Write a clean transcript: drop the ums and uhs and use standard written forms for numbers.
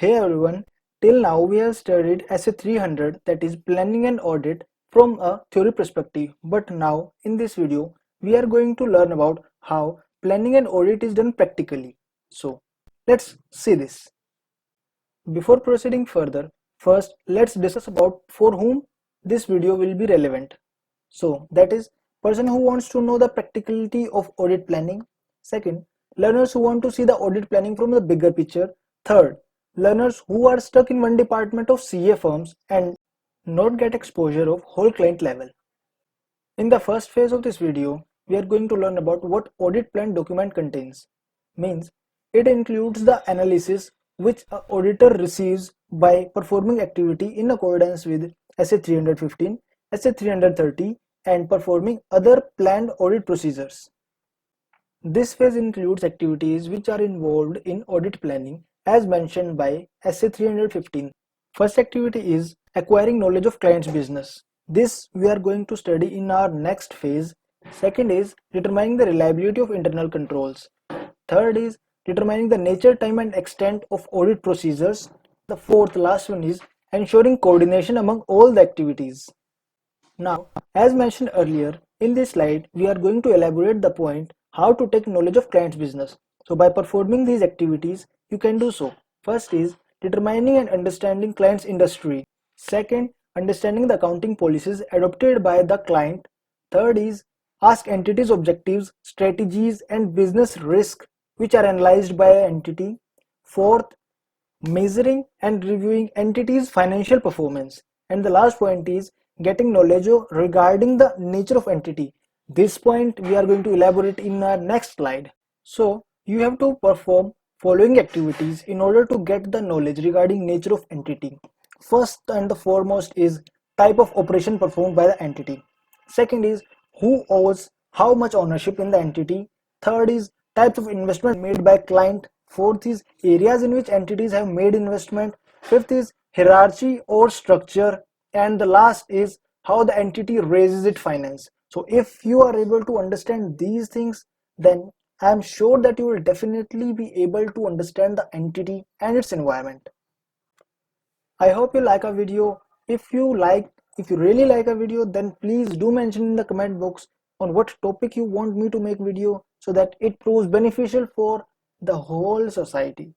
Hey everyone, till now we have studied SA 300, that is planning and audit, from a theory perspective, but now in this video we are going to learn about how planning and audit is done practically. So let's see this. Before proceeding further, first let's discuss about for whom this video will be relevant. So that is person who wants to know the practicality of audit planning. Second, learners who want to see the audit planning from the bigger picture. Third, learners who are stuck in one department of CA firms and not get exposure of whole client level. In the first phase of this video, we are going to learn about what audit plan document contains. Means it includes the analysis which an auditor receives by performing activity in accordance with SA 315, SA 330 and performing other planned audit procedures. This phase includes activities which are involved in audit planning as mentioned by SA 315. First activity is acquiring knowledge of client's business. This we are going to study in our next phase. Second is determining the reliability of internal controls. Third is determining the nature, time and extent of audit procedures. The fourth last one is ensuring coordination among all the activities. Now, as mentioned earlier, in this slide, we are going to elaborate the point how to take knowledge of client's business. So by performing these activities, you can do so. First is determining and understanding client's industry. Second, understanding the accounting policies adopted by the client. Third is ask entities objectives, strategies and business risk which are analyzed by an entity. Fourth, measuring and reviewing entities' financial performance. And the last point is getting knowledge regarding the nature of entity. This point we are going to elaborate in our next slide. So you have to perform following activities in order to get the knowledge regarding nature of entity. First and the foremost is type of operation performed by the entity. Second is who owes how much ownership in the entity. Third is types of investment made by client. Fourth is areas in which entities have made investment. Fifth is hierarchy or structure. And the last is how the entity raises its finance. So if you are able to understand these things, then I am sure that you will definitely be able to understand the entity and its environment. I hope you like our video. If you really like a video, then please do mention in the comment box on what topic you want me to make video so that it proves beneficial for the whole society.